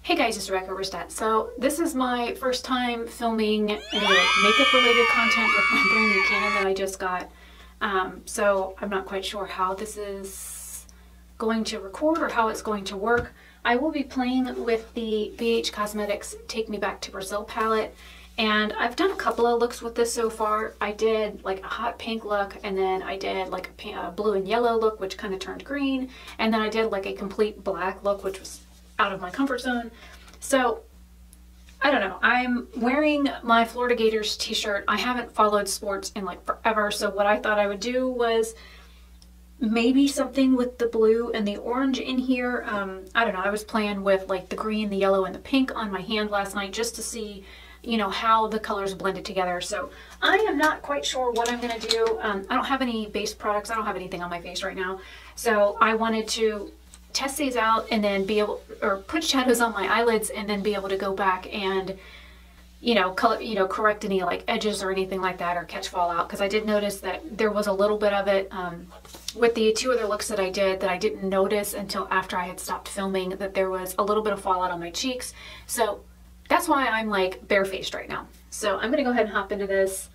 Hey guys, it's Rebecca Oberstadt. So this is my first time filming any makeup related content with my brand new Canon that I just got. So I'm not quite sure how this is going to record or how it's going to work. I will be playing with the BH Cosmetics Take Me Back to Brazil palette, and I've done a couple of looks with this so far. I did like a hot pink look, and then I did like a blue and yellow look which kind of turned green, and then I did like a complete black look which was out of my comfort zone. So I don't know, I'm wearing my Florida Gators t-shirt. I haven't followed sports in like forever, so what I thought I would do was maybe something with the blue and the orange in here. I don't know, I was playing with like the green, the yellow, and the pink on my hand last night just to see, you know, how the colors blended together. So I am not quite sure what I'm gonna do. I don't have any base products. I don't have anything on my face right now. So I wanted to test these out and then be able, or put shadows on my eyelids and then be able to go back and, you know, color, correct any like edges or anything like that, or catch fallout, because I did notice that there was a little bit of it with the two other looks that I did that I didn't notice until after I had stopped filming, that there was a little bit of fallout on my cheeks. So that's why I'm like barefaced right now. So I'm gonna go ahead and hop into this.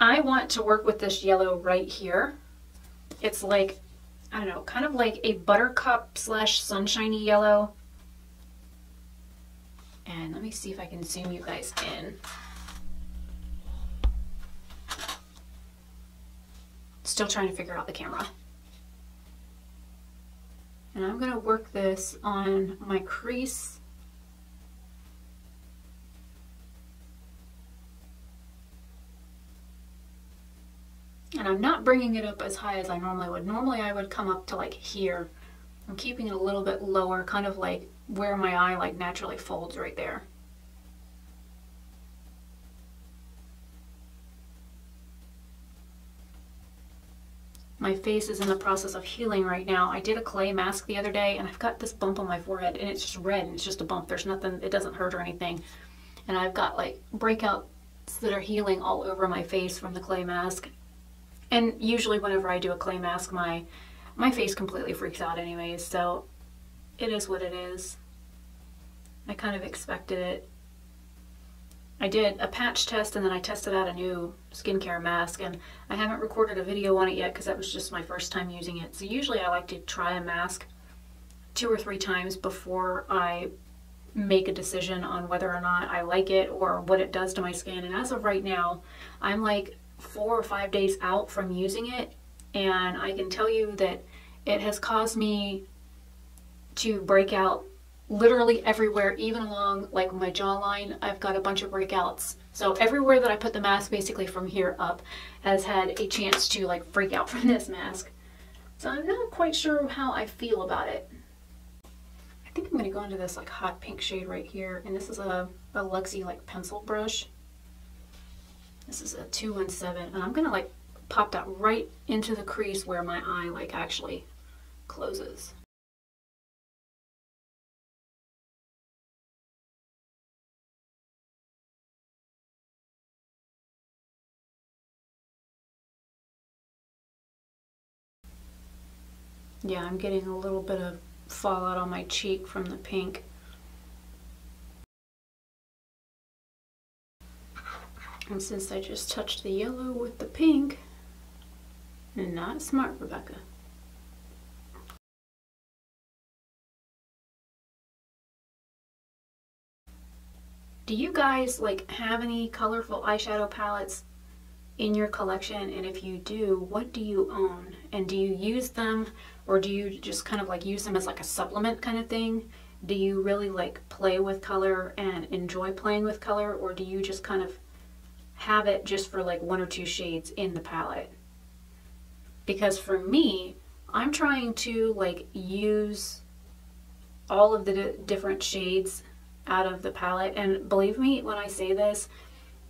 I want to work with this yellow right here. It's like, I don't know, kind of like a buttercup slash sunshiny yellow. And let me see if I can zoom you guys in. Still trying to figure out the camera. And I'm gonna work this on my crease. And I'm not bringing it up as high as I normally would. Normally I would come up to like here. I'm keeping it a little bit lower, kind of like where my eye like naturally folds right there. My face is in the process of healing right now. I did a clay mask the other day and I've got this bump on my forehead and it's just red and it's just a bump. There's nothing, it doesn't hurt or anything. And I've got like breakouts that are healing all over my face from the clay mask. And usually whenever I do a clay mask, my face completely freaks out anyways, so it is what it is. I kind of expected it. I did a patch test and then I tested out a new skincare mask, and I haven't recorded a video on it yet because that was just my first time using it. So usually I like to try a mask 2 or 3 times before I make a decision on whether or not I like it or what it does to my skin. And as of right now, I'm like 4 or 5 days out from using it, and I can tell you that it has caused me to break out literally everywhere, even along like my jawline. I've got a bunch of breakouts. So everywhere that I put the mask, basically from here up, has had a chance to like freak out from this mask. So I'm not quite sure how I feel about it. I think I'm going to go into this like hot pink shade right here, and this is a Luxie like pencil brush. This is a 217, and I'm gonna like pop that right into the crease where my eye like actually closes. Yeah, I'm getting a little bit of fallout on my cheek from the pink. And since I just touched the yellow with the pink, not smart, Rebecca. Do you guys like have any colorful eyeshadow palettes in your collection? And if you do, what do you own? And do you use them, or do you just kind of like use them as like a supplement kind of thing? Do you really like play with color and enjoy playing with color, or do you just kind of have it just for like 1 or 2 shades in the palette? Because for me, I'm trying to like use all of the different shades out of the palette, and believe me when I say this,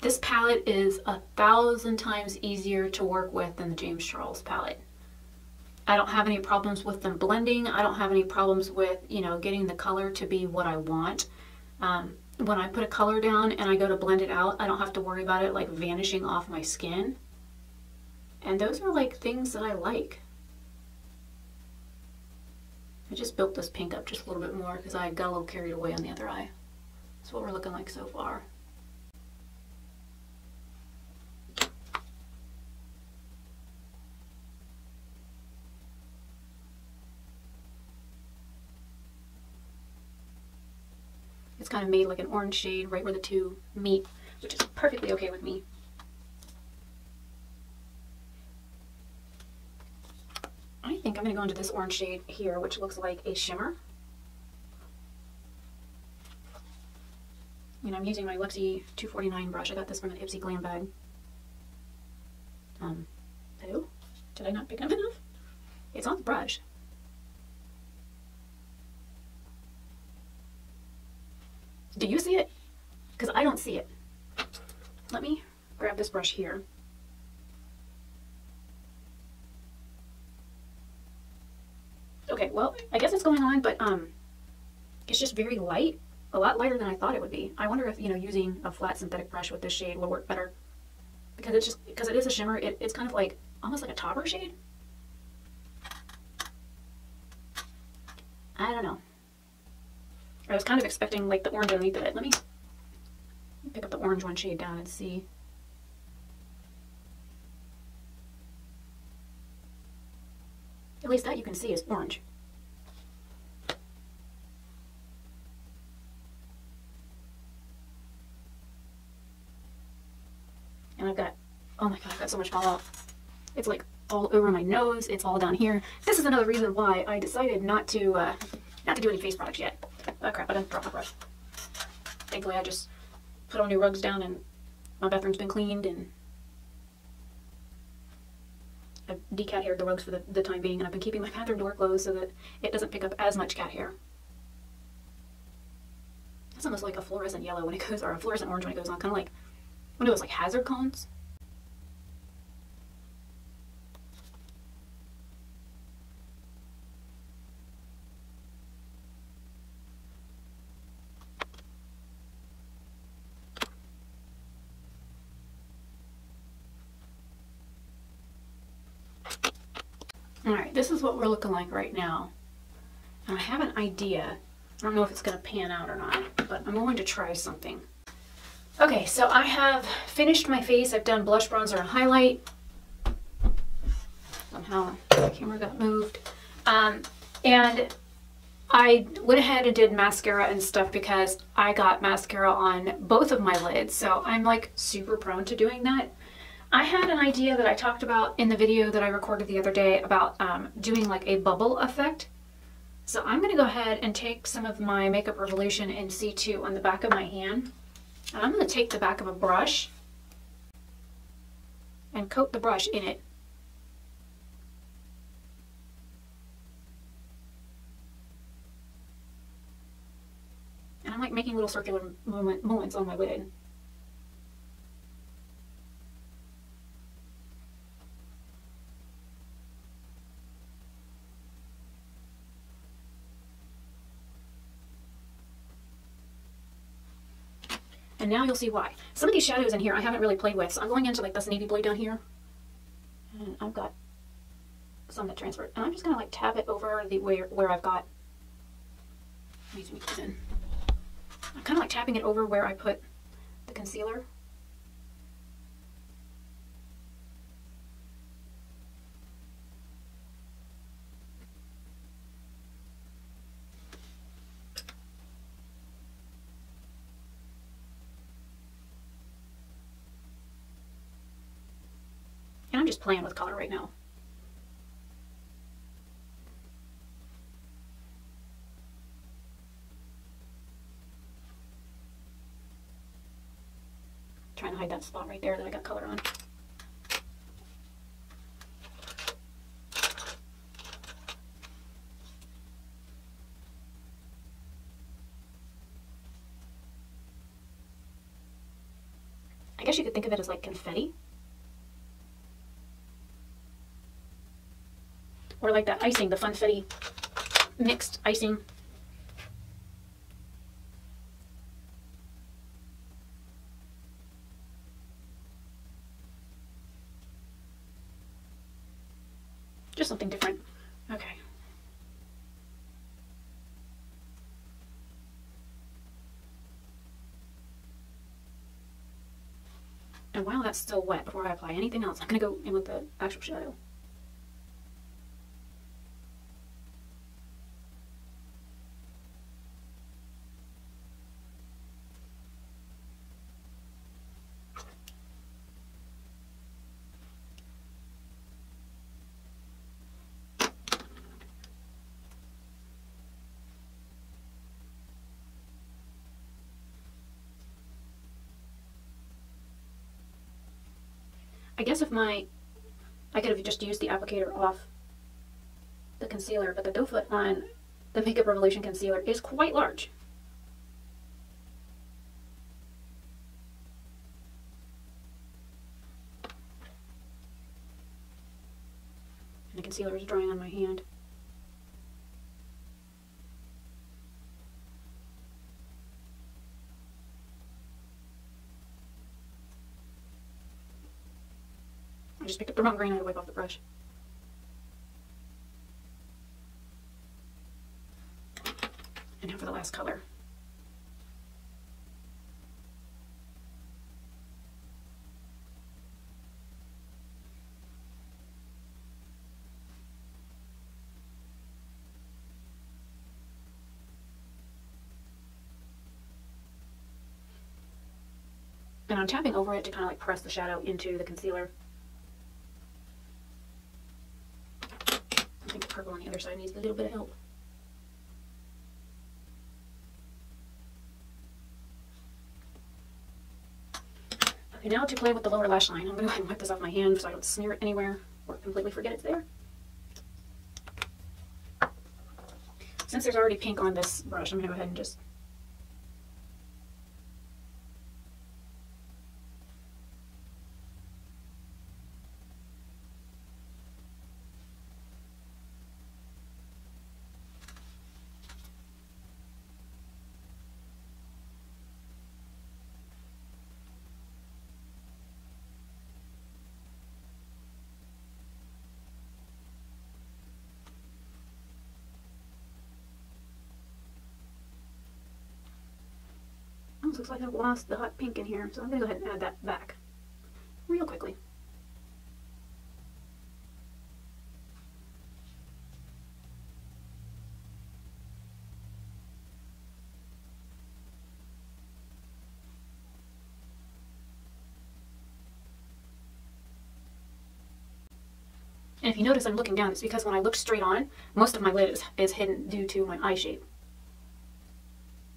this palette is 1,000 times easier to work with than the James Charles palette. I don't have any problems with them blending. I don't have any problems with, you know, getting the color to be what I want. when I put a color down and I go to blend it out, I don't have to worry about it like vanishing off my skin. And those are like things that I like. I just built this pink up just a little bit more because I got a little carried away on the other eye. That's what we're looking like so far. It's kind of made like an orange shade right where the two meet, which is perfectly okay with me. I think I'm going to go into this orange shade here, which looks like a shimmer. And I'm using my Luxie 249 brush. I got this from an Ipsy Glam bag. Hello? Did I not pick up enough? It's on the brush. Do you see it? Because I don't see it. Let me grab this brush here. Okay, well, I guess it's going on, but it's just very light, a lot lighter than I thought it would be. I wonder if, you know, using a flat synthetic brush with this shade will work better, because it is a shimmer. It's kind of like almost like a topper shade. I don't know. I was kind of expecting like the orange underneath of it. Let me pick up the orange one shade down and see. At least that you can see is orange. And I've got, oh my god, I've got so much fallout. It's like all over my nose. It's all down here. This is another reason why I decided not to do any face products yet. Oh crap, I didn't drop my brush. Thankfully I just put all new rugs down and my bathroom's been cleaned, and I've decat haired the rugs for the time being, and I've been keeping my bathroom door closed so that it doesn't pick up as much cat hair. It's almost like a fluorescent yellow when it goes, or a fluorescent orange when it goes on, kind of like one of those like hazard cones. Alright, this is what we're looking like right now. And I have an idea. I don't know if it's going to pan out or not, but I'm going to try something. Okay, so I have finished my face. I've done blush, bronzer, and highlight. Somehow the camera got moved. And I went ahead and did mascara and stuff because I got mascara on both of my lids. So I'm like super prone to doing that. I had an idea that I talked about in the video that I recorded the other day about doing like a bubble effect. So I'm going to go ahead and take some of my Makeup Revolution in C2 on the back of my hand. And I'm going to take the back of a brush and coat the brush in it. And I'm like making little circular movements on my lid. And now you'll see why. Some of these shadows in here I haven't really played with, so I'm going into like this navy blue down here. And I've got some that transferred. And I'm just going to like tap it over the where I've got, I'm kind of like tapping it over where I put the concealer. And I'm just playing with color right now. Trying to hide that spot right there that I got color on. I guess you could think of it as like confetti. Or like that icing, the funfetti mixed icing. Just something different. Okay. And while that's still wet, before I apply anything else, I'm going to go in with the actual shadow. I guess I could have just used the applicator off the concealer, but the doe foot on the Makeup Revolution concealer is quite large. And the concealer is drying on my hand. I just picked up the wrong grain. I had to wipe off the brush. And now for the last color. And I'm tapping over it to kind of like press the shadow into the concealer. I think the purple on the other side needs a little bit of help. Okay, now to play with the lower lash line, I'm going to go ahead and wipe this off my hand so I don't smear it anywhere or completely forget it's there. Since there's already pink on this brush, I'm going to go ahead and just looks like I've lost the hot pink in here, so I'm going to go ahead and add that back real quickly. And if you notice I'm looking down, it's because when I look straight on, most of my lid is hidden due to my eye shape.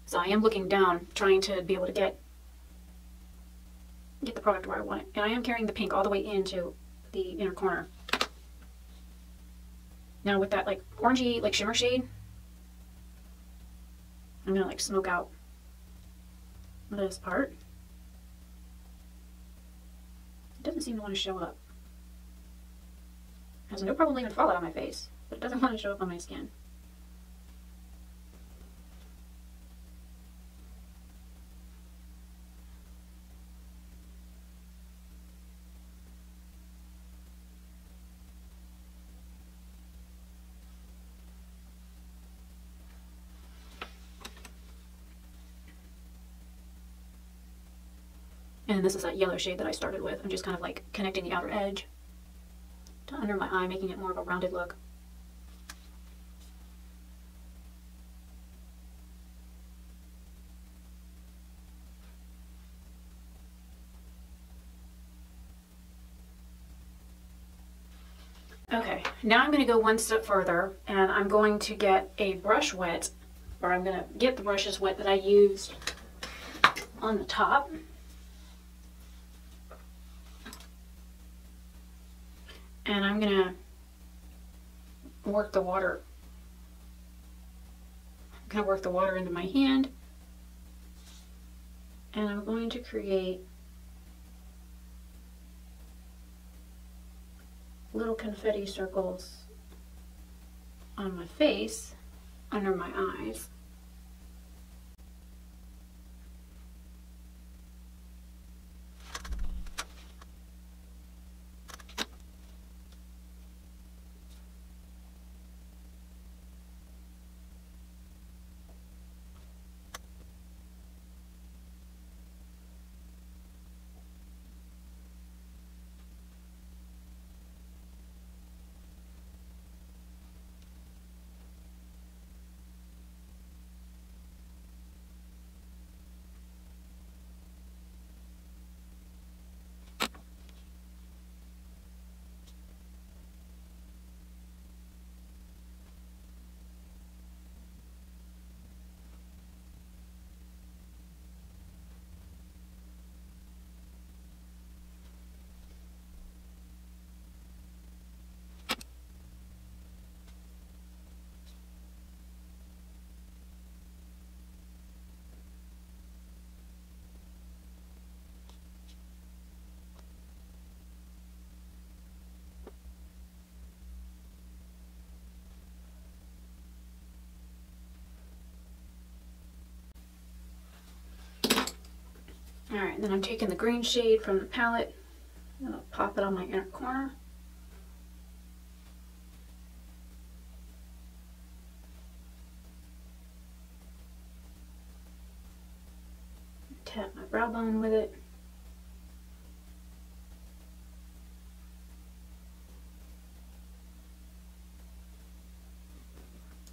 So I am looking down, trying to be able to get the product where I want it. And I am carrying the pink all the way into the inner corner. Now with that like orangey, like shimmer shade, I'm gonna like smoke out this part. It doesn't seem to want to show up. It has no problem leaving fallout on my face, but it doesn't want to show up on my skin. And this is that yellow shade that I started with. I'm just kind of like connecting the outer edge to under my eye, making it more of a rounded look. Okay, now I'm going to go one step further, and I'm going to get a brush wet, or I'm going to get the brushes wet that I used on the top. And I'm going to work the water. I'm going to work the water into my hand, and I'm going to create little confetti circles on my face, under my eyes. Alright, then I'm taking the green shade from the palette. I'm going to pop it on my inner corner. Tap my brow bone with it.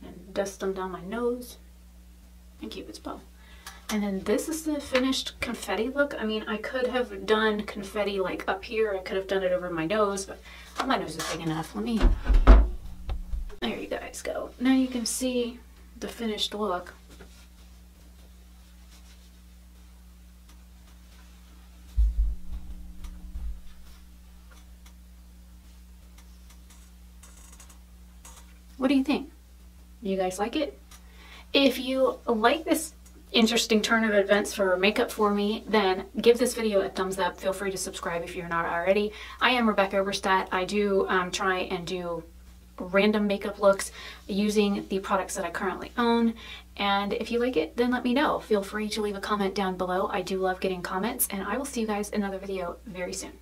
And dust them down my nose and Cupid's bow. And then this is the finished confetti look. I mean, I could have done confetti like up here. I could have done it over my nose, but my nose is big enough. There you guys go. Now you can see the finished look. What do you think? You guys like it? If you like this interesting turn of events for makeup for me, then give this video a thumbs up. Feel free to subscribe if you're not already. I am Rebecca Oberstadt. I do try and do random makeup looks using the products that I currently own. And if you like it, then let me know. Feel free to leave a comment down below. I do love getting comments, and I will see you guys in another video very soon.